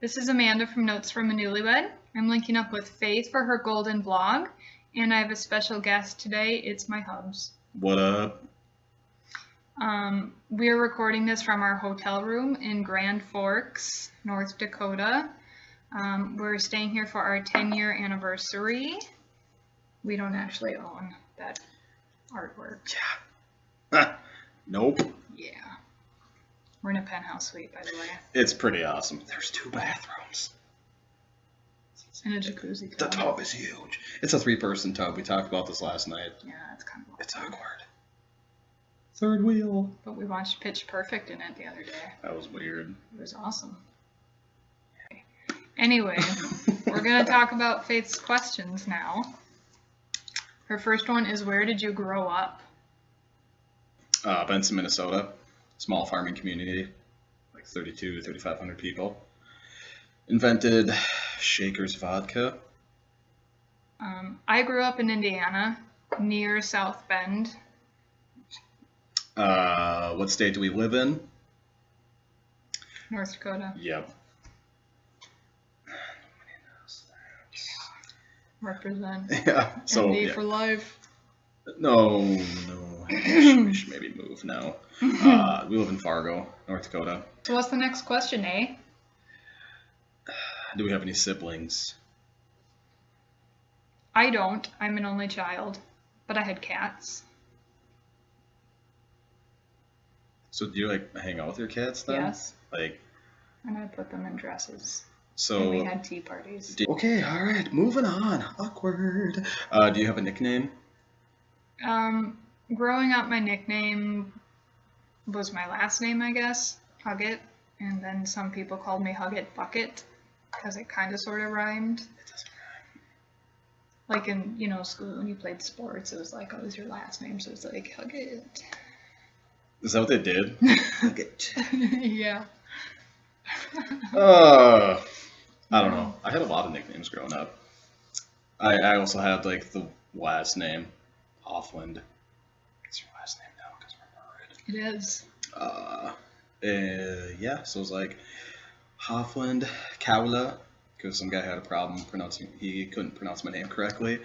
This is Amanda from Notes from a Newlywed. I'm linking up with Faith for her golden vlog, and I have a special guest today. It's my hubs. What up? We are recording this from our hotel room in Grand Forks, North Dakota. We're staying here for our 10-year anniversary. We don't actually own that artwork. Yeah. Nope. Yeah. We're in a penthouse suite, by the way. It's pretty awesome. There's 2 bathrooms. And a jacuzzi The tub. tub is huge. It's a 3-person tub. We talked about this last night. Yeah, it's kind of It's awkward. Third wheel. But we watched Pitch Perfect in it the other day. That was weird. It was awesome. Anyway, we're going to talk about Faith's questions now. Her first one is, where did you grow up? Benson, Minnesota. Small farming community. Like 3,500 people. Invented Shaker's vodka. I grew up in Indiana, near South Bend. What state do we live in? North Dakota. Yep. Represent. Yeah. So, ND yeah. for life. No. We should maybe move now. We live in Fargo, North Dakota. So what's the next question, eh? Do we have any siblings? I don't. I'm an only child. But I had cats. So do you like hang out with your cats then? Yes. Like, And I put them in dresses. so. And we had tea parties. Okay, all right, moving on. Awkward. Do you have a nickname? Growing up, my nickname was my last name, I guess, Hugget. And then some people called me Hugget Bucket because it kind of sort of rhymed. It doesn't Like in, school when you played sports, it was like, oh, it's your last name, so it's like Hugget. Is that what they did? Nugget. Yeah. I don't know. I had a lot of nicknames growing up. I also had like the last name, Hoffland. It's your last name now because we're married. It is. Yeah, so it was like Hoffland, Kaula, because some guy had a problem pronouncing, he couldn't pronounce my name correctly.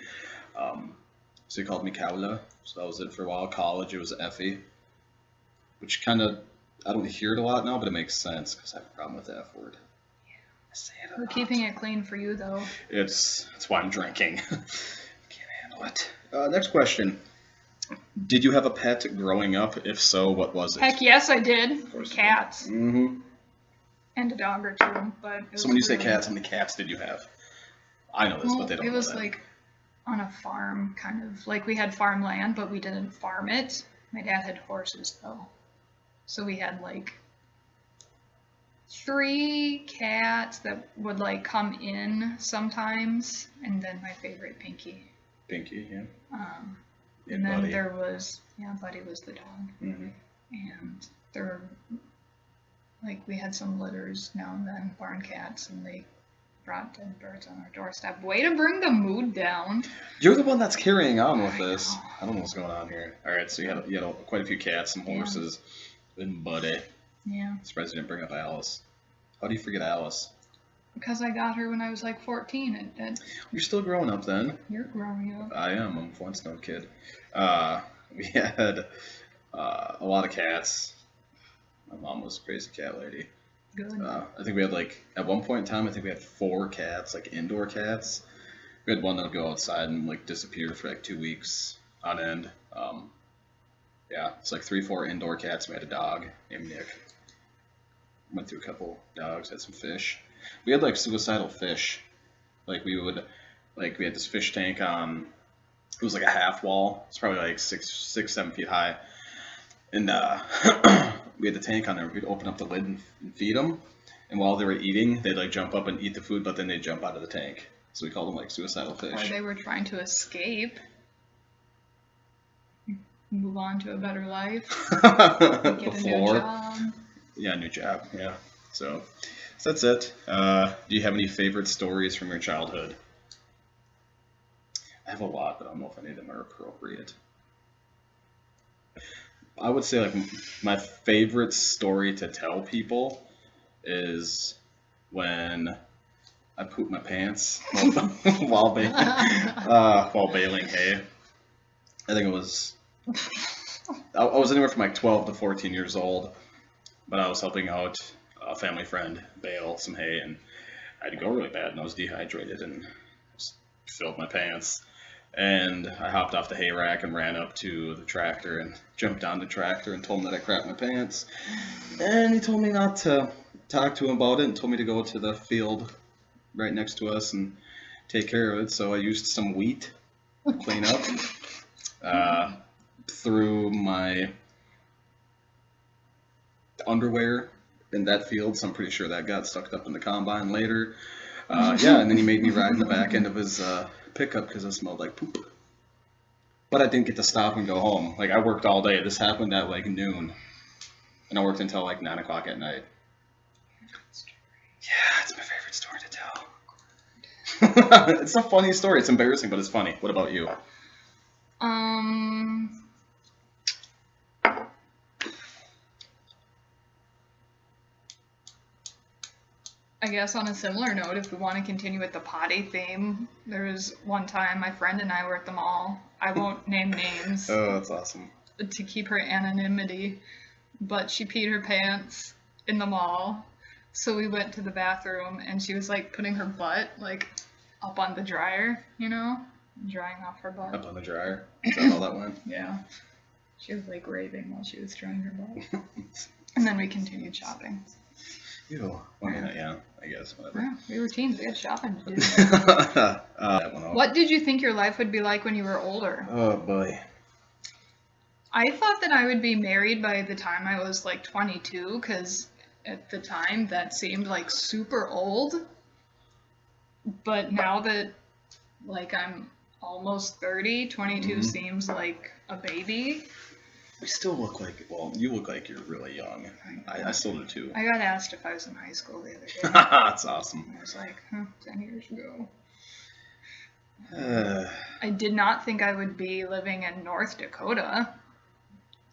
So he called me Kaula, so that was it for a while. College, it was Effie, which kind of, I don't hear it a lot now, but it makes sense because I have a problem with the F word. I say it a We're lot. keeping it clean for you, though. It's why I'm drinking. Can't handle it. Next question. Did you have a pet growing up? If so, what was it? Heck yes, I did. course you Cats. Mm-hmm. And a dog or two. But it So when you was say really- cats, how many cats did you have? I know this, Well, but they don't it know was that. like on a farm, kind of. Like we had farmland, but we didn't farm it. My dad had horses, though. So we had like 3 cats that would like come in sometimes, and then my favorite, Pinky. Pinky, yeah. And then Buddy. there was, Buddy was the dog. Mm-hmm. And there were, like, we had some litters now and then, barn cats, and they brought dead birds on our doorstep. Way to bring the mood down. You're the one that's carrying on with I this. know. I don't know what's going on here. All right, so you had quite a few cats, some Yeah. horses, and Buddy. Yeah. Surprised you didn't bring up Alice. How do you forget Alice? Because I got her when I was like 14, and You're still growing up then. you're growing up. I am. I'm a Flintstone kid. We had a lot of cats. My mom was a crazy cat lady. Good. I think we had at one point in time, I think we had 4 cats, like indoor cats. We had one that would go outside and like disappear for like 2 weeks on end. Yeah, it's like 3-4 indoor cats. We had a dog named Nick. Went through a couple dogs, had some fish. We had like suicidal fish. Like we had this fish tank on. It was like a half wall. It's probably like 6-7 feet high, and we had the tank on there. We'd open up the lid and feed them, and while they were eating, they'd like jump up and eat the food, but then they'd jump out of the tank. So we called them like suicidal Or fish. they were trying to escape. Move on to a better life. Get a new Before, job. yeah, new job, yeah. So that's it. Do you have any favorite stories from your childhood? I have a lot, but I don't know if any of them are appropriate. I would say like my favorite story to tell people is when I pooped my pants while baling hay. I think it was, I was anywhere from like 12 to 14 years old, but I was helping out a family friend bale some hay, and I had to go really bad, and I was dehydrated and just filled my pants. And I hopped off the hay rack and ran up to the tractor and jumped on the tractor and told him that I crapped my pants. And he told me not to talk to him about it and told me to go to the field right next to us and take care of it. So I used some wheat to clean up, threw my underwear in that field, so I'm pretty sure that got sucked up in the combine later. Yeah, and then he made me ride in the back end of his pickup because it smelled like poop. But I didn't get to stop and go home. Like, I worked all day. This happened at like noon, and I worked until like 9 o'clock at night. Yeah, it's my favorite story to tell. It's a funny story. It's embarrassing, but it's funny. What about you? I guess on a similar note, if we want to continue with the potty theme, there was one time my friend and I were at the mall. I won't name names Oh, that's awesome. to keep her anonymity, but she peed her pants in the mall. So we went to the bathroom and she was like putting her butt like up on the dryer, you know, drying off her butt. Up on the dryer. Is that how that went? Yeah. She was like raving while she was drying her butt. And then we continued shopping. Ew. I mean, yeah, I guess, whatever. Yeah, we were teens. We had shopping to do. That went off. What did you think your life would be like when you were older? Oh, boy. I thought that I would be married by the time I was like 22, because at the time that seemed like super old. But now that like I'm almost 30, 22 seems like a baby. You still look like, well, you look like you're really young. I still do too. I got asked if I was in high school the other day. That's awesome. I was like, 10 years ago. Uh, I did not think I would be living in North Dakota.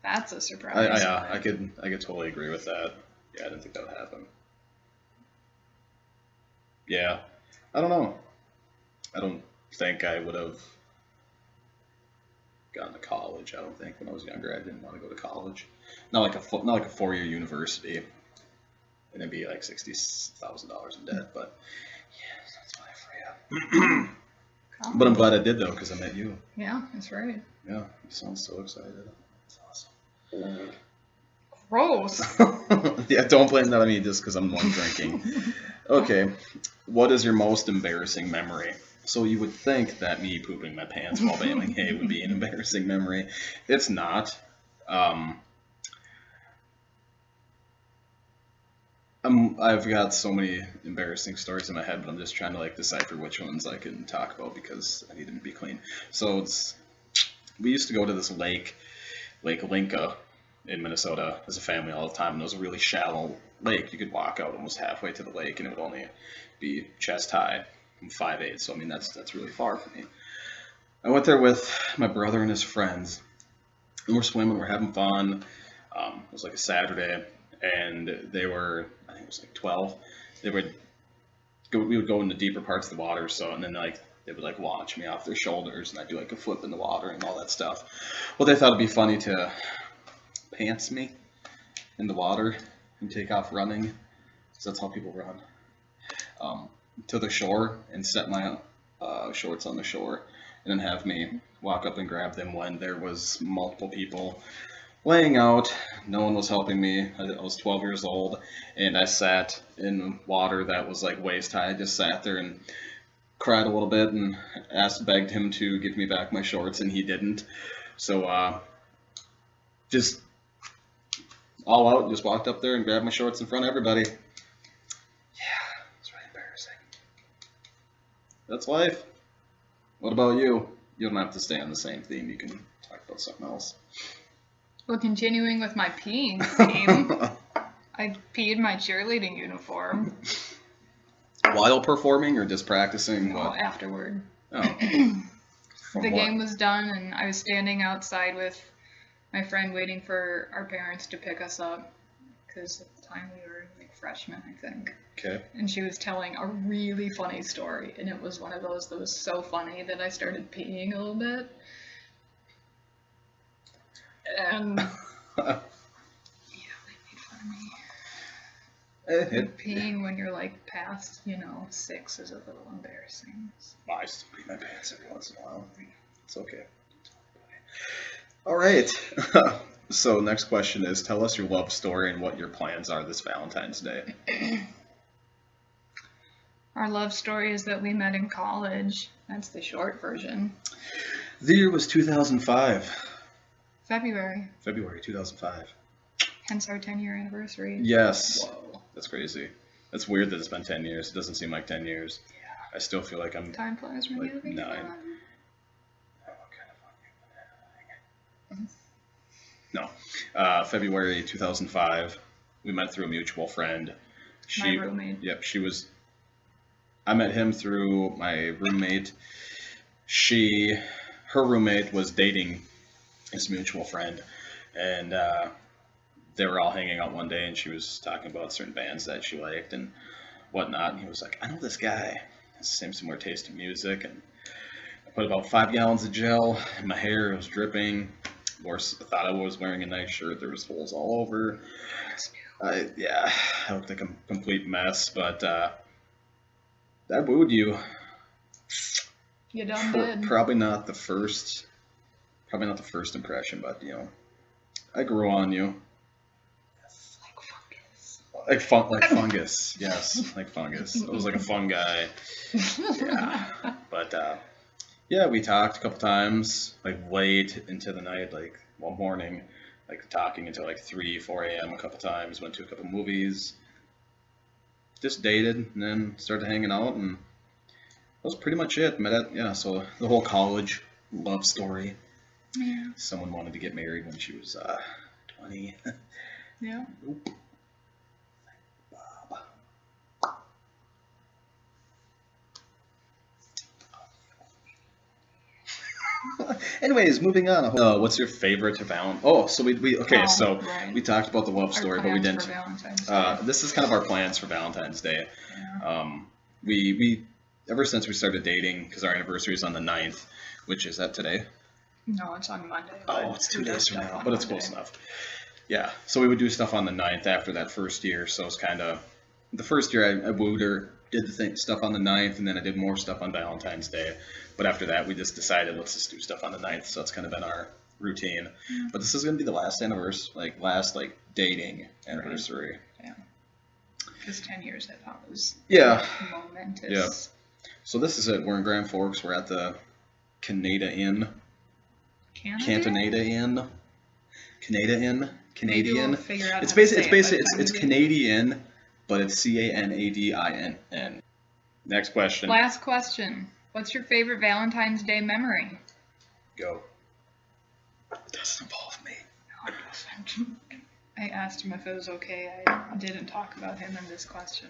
That's a surprise. I could totally agree with that. Yeah, I didn't think that would happen. Yeah, I don't know. I don't think I would have gone to college. I don't think when I was younger I didn't want to go to college. Not like a 4-year university, and it'd be like $60,000 in debt. But yeah, that's my afraid of. But I'm glad I did though, because I met you. Yeah, that's right. Yeah, you sound so excited. That's awesome. Gross. Yeah, don't blame that on me just because I'm the one drinking. Okay, what is your most embarrassing memory? So you would think that me pooping my pants while baling hay would be an embarrassing memory. It's not. I've got so many embarrassing stories in my head, but I'm just trying to like decipher which ones I can talk about because I need them to be clean. So we used to go to this Lake Linka in Minnesota as a family all the time, and it was a really shallow lake. You could walk out almost halfway to the lake, and it would only be chest high. I'm 5'8", so I mean that's really far for me. I went there with my brother and his friends, and we're swimming, we're having fun. It was like a Saturday, and they were, I think it was like 12. We would go in the deeper parts of the water, and then like they would like launch me off their shoulders, and I'd do like a flip in the water and all that stuff. Well, they thought it'd be funny to pants me in the water and take off running, because that's how people run. To the shore and set my shorts on the shore, and then have me walk up and grab them when there was multiple people laying out. No one was helping me. I was 12 years old, and I sat in water that was like waist high. I just sat there and cried a little bit and begged him to give me back my shorts, and he didn't. So just all out, just walked up there and grabbed my shorts in front of everybody. That's life. What about you? You don't have to stay on the same theme. You can talk about something else. Well, continuing with my peeing theme, I peed my cheerleading uniform. While performing or just practicing? Well, afterward. Oh. The game was done, and I was standing outside with my friend waiting for our parents to pick us up, because at the time we were like freshman, I think. Okay. And she was telling a really funny story, and it was one of those that was so funny that I started peeing a little bit. And yeah, they made fun of me. Like, peeing when you're like past, 6 is a little embarrassing. I still pee my pants every once in a while. It's okay. All right. So next question is, tell us your love story and what your plans are this Valentine's Day. Our love story is that we met in college. That's the short version. The year was 2005. February. February 2005. Hence our 10-year anniversary. Yes. Whoa. That's crazy. That's weird that it's been 10 years. It doesn't seem like 10 years. Yeah. I still feel like I'm... Time flies when like you're having 9. fun. No. February 2005. We met through a mutual friend. My roommate. Yep, I met him through my roommate. Her roommate was dating this mutual friend, and they were all hanging out one day, and she was talking about certain bands that she liked and whatnot, and he was like, I know this guy, has the same similar taste in music, and I put about 5 gallons of gel in my hair, it was dripping, I thought I was wearing a nice shirt, there was holes all over, I looked like a complete mess, but I wooed you. You done did. Probably not the first impression, but I grew on you. Like fungus. Yes, like fungus. I was like a fun guy. Yeah, but we talked a couple times, like late into the night, like one morning, like talking until like 3-4 a.m. a couple times. Went to a couple movies. Just dated and then started hanging out, and that was pretty much it. So the whole college love story. Yeah. Someone wanted to get married when she was 20. Yeah. Nope. Anyways, moving on. What's your favorite Valentine? Oh, so we talked about the love story, but we didn't. This is kind of our plans for Valentine's Day. Yeah. We ever since we started dating, because our anniversary is on the 9th, which is that today? No, it's on Monday. Oh, it's 2 days from now, but it's close enough. Yeah, so we would do stuff on the 9th after that first year, so it's kind of, the first year I wooed her, did the stuff on the 9th, and then I did more stuff on Valentine's Day, but after that we just decided, let's just do stuff on the 9th, so that's kind of been our routine. Yeah. But this is going to be the last anniversary, last dating anniversary. Yeah. Because 10 years I thought was momentous. Yeah. So this is it. We're in Grand Forks. We're at the Canada Inn. Cantonada Inn. Canadian. We'll it's Canadian, but it's Canadinn. Next question. Last question. What's your favorite Valentine's Day memory? Go. It doesn't involve me. No, it doesn't. I asked him if it was okay. I didn't talk about him in this question.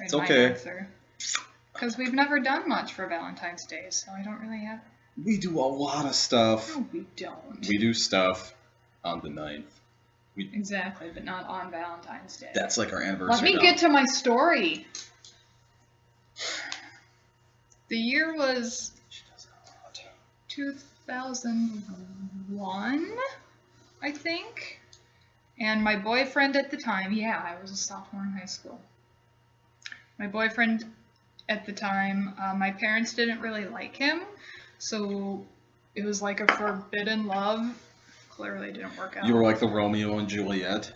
It's okay. Because we've never done much for Valentine's Day, so I don't really have... We do a lot of stuff. No, we don't. We do stuff on the 9th. Exactly, but not on Valentine's Day. That's like our anniversary. Let me get to my story. The year was 2001, I think. And my boyfriend at the time, I was a sophomore in high school. My boyfriend at the time, my parents didn't really like him, so it was like a forbidden love. Clearly didn't work out. You were like the Romeo and Juliet,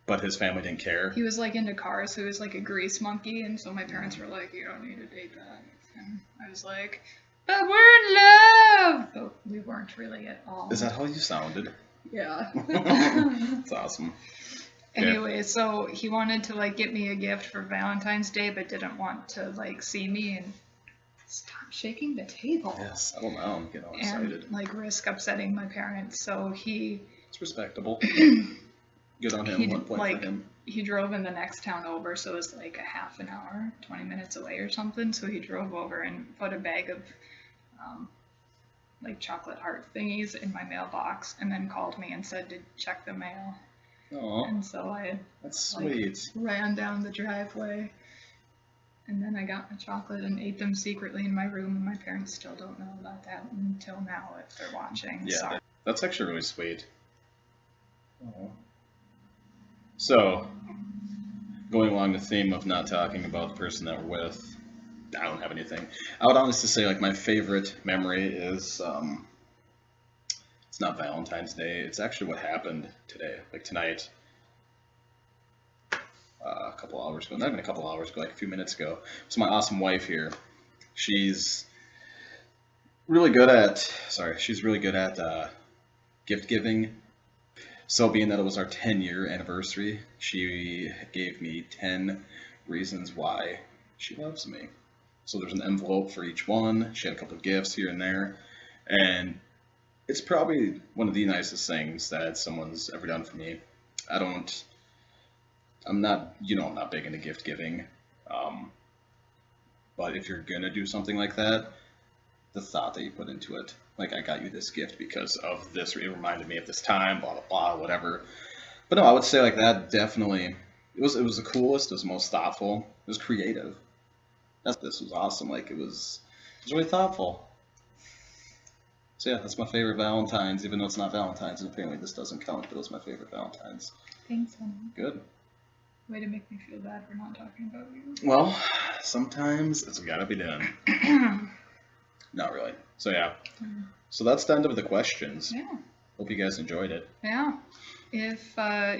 but his family didn't care. He was like into cars, so he was like a grease monkey, and so my parents were like, you don't need to date that. And I was like, but we're in love! But we weren't really at all. Is that how you sounded? Yeah. That's awesome. Anyway, so he wanted to like get me a gift for Valentine's Day, but didn't want to like see me and stop shaking the table. Yes, I don't know. I'm getting all excited. And like risk upsetting my parents. So it's respectable. Good on him. One point for him. He drove in the next town over, so it was like a half an hour, 20 minutes away or something. So he drove over and put a bag of like chocolate heart thingies in my mailbox, and then called me and said to check the mail. Oh, And so I that's like- sweet. ran down the driveway, and then I got my chocolate and ate them secretly in my room, and my parents still don't know about that until now if they're watching. Yeah, Sorry. that's actually really sweet. Oh. So, going along the theme of not talking about the person that we're with, I don't have anything. I would honestly say like my favorite memory is it's not Valentine's Day. It's actually what happened today, like tonight. A couple hours ago, not even a couple hours ago, like a few minutes ago. So my awesome wife here, she's really good at gift giving. So being that it was our 10-year anniversary, she gave me 10 reasons why she loves me. So there's an envelope for each one. She had a couple of gifts here and there, and it's probably one of the nicest things that someone's ever done for me. I'm not big into gift giving, but if you're gonna do something like that, the thought that you put into it, like I got you this gift because of this, it reminded me of this time, blah blah blah, whatever. But no, I would say like that definitely. It was the coolest. It was the most thoughtful. It was creative. This was awesome. Like it was really thoughtful. So yeah, that's my favorite Valentine's, even though it's not Valentine's, and apparently this doesn't count, but it was my favorite Valentine's. Thanks, honey. Good. Way to make me feel bad for not talking about you. Well, sometimes it's gotta be done. Not really. So yeah. So that's the end of the questions. Yeah. Hope you guys enjoyed it. Yeah. If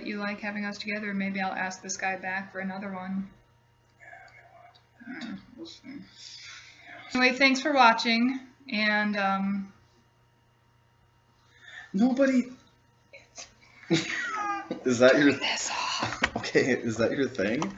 you like having us together, maybe I'll ask this guy back for another one. We'll see. Anyway, thanks for watching, and Nobody. Is that your? this off. Okay, is that your thing?